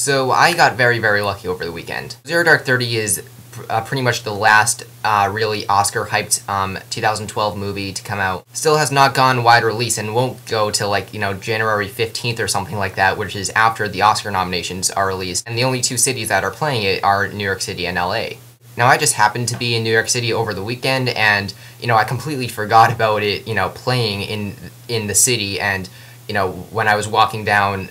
So I got very lucky over the weekend. Zero Dark 30 is pretty much the last really Oscar-hyped 2012 movie to come out. Still has not gone wide release and won't go till like, January 15th or something like that, which is after the Oscar nominations are released. And the only two cities that are playing it are New York City and LA. Now, I just happened to be in New York City over the weekend, and, I completely forgot about it, playing in the city, and, when I was walking down,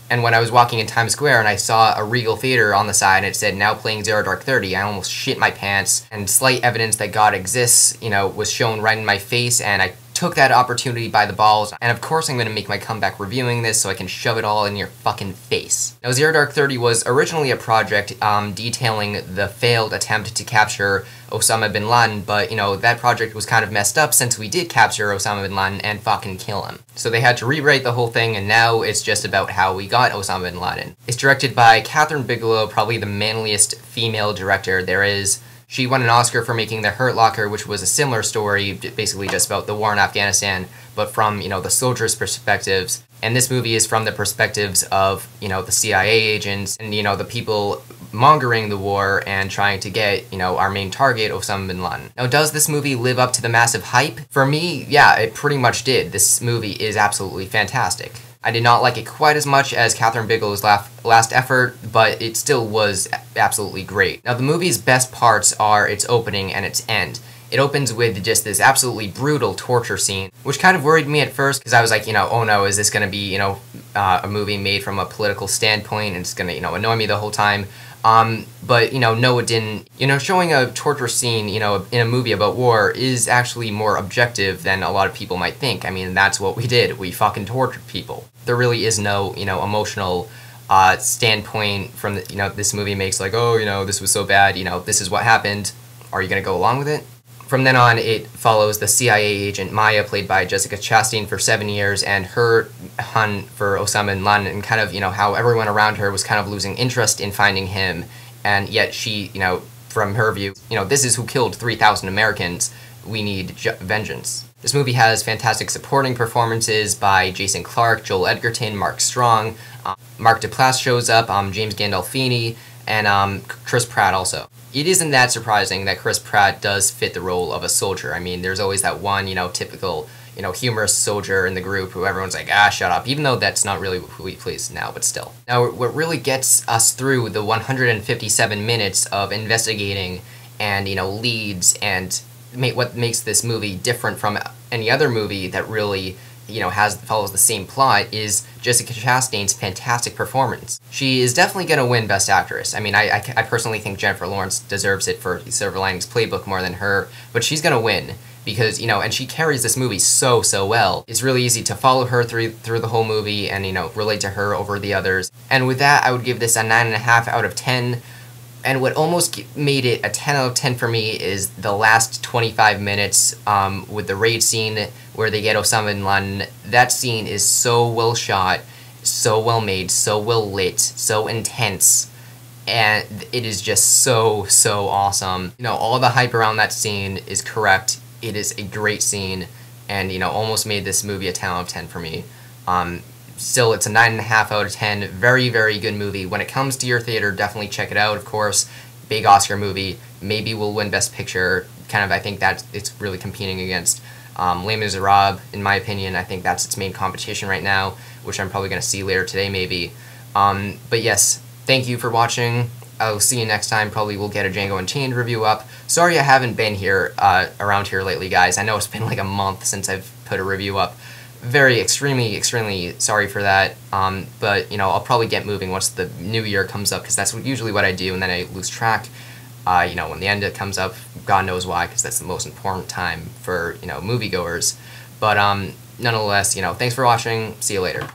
and when I was walking in Times Square and I saw a Regal Theater on the side and it said, now playing Zero Dark 30, I almost shit my pants, and slight evidence that God exists, was shown right in my face, and I took that opportunity by the balls, and of course I'm going to make my comeback reviewing this so I can shove it all in your fucking face. Now, Zero Dark 30 was originally a project detailing the failed attempt to capture Osama bin Laden, but, that project was kind of messed up since we did capture Osama bin Laden and fucking kill him. So they had to rewrite the whole thing, and now it's just about how we got Osama bin Laden. It's directed by Kathryn Bigelow, probably the manliest female director there is. She won an Oscar for making The Hurt Locker, which was a similar story, basically just about the war in Afghanistan, but from, the soldiers' perspectives. And this movie is from the perspectives of, the CIA agents and, the people mongering the war and trying to get, our main target, Osama bin Laden. Now, does this movie live up to the massive hype? For me, yeah, it pretty much did. This movie is absolutely fantastic. I did not like it quite as much as Kathryn Bigelow's last effort, but it still was absolutely great. Now, the movie's best parts are its opening and its end. It opens with just this absolutely brutal torture scene, which kind of worried me at first, because I was like, oh no, is this going to be, a movie made from a political standpoint, and it's going to, annoy me the whole time. But, no it didn't. Showing a torture scene, in a movie about war is actually more objective than a lot of people might think. I mean, that's what we did. We fucking tortured people. There really is no, emotional standpoint from, this movie makes like, oh, this was so bad, this is what happened. Are you gonna go along with it? From then on, it follows the CIA agent Maya, played by Jessica Chastain, for 7 years, and her hunt for Osama bin Laden, and kind of, how everyone around her was kind of losing interest in finding him, and yet she, from her view, this is who killed 3,000 Americans, we need vengeance. This movie has fantastic supporting performances by Jason Clarke, Joel Edgerton, Mark Strong, Mark Duplass shows up, James Gandolfini, and Chris Pratt also. It isn't that surprising that Chris Pratt does fit the role of a soldier. I mean, there's always that one, typical, humorous soldier in the group who everyone's like, shut up, even though that's not really who he plays now, but still. Now, what really gets us through the 157 minutes of investigating and, leads and what makes this movie different from any other movie that really, follows the same plot is Jessica Chastain's fantastic performance. She is definitely going to win Best Actress. I mean, I personally think Jennifer Lawrence deserves it for Silver Linings Playbook more than her, but she's going to win because, and she carries this movie so well. It's really easy to follow her through the whole movie and, relate to her over the others. And with that, I would give this a 9.5 out of 10. And what almost made it a 10 out of 10 for me is the last 25 minutes with the raid scene where they get Osama bin Laden. That scene is so well shot, so well made, so well lit, so intense, and it is just so awesome. All the hype around that scene is correct. It is a great scene, and, almost made this movie a 10 out of 10 for me. Still, it's a 9.5 out of 10. Very good movie. When it comes to your theater, definitely check it out, of course. Big Oscar movie. Maybe will win Best Picture. Kind of, I think that it's really competing against Les Miserables, in my opinion. I think that's its main competition right now, which I'm probably going to see later today, maybe. But yes, thank you for watching. I'll see you next time. Probably will get a Django Unchained review up. Sorry I haven't been here, around here lately, guys. I know it's been like a month since I've put a review up. Extremely sorry for that, but, I'll probably get moving once the new year comes up, because that's usually what I do, and then I lose track, when the end comes up, God knows why, because that's the most important time for, moviegoers, but, nonetheless, thanks for watching, see you later.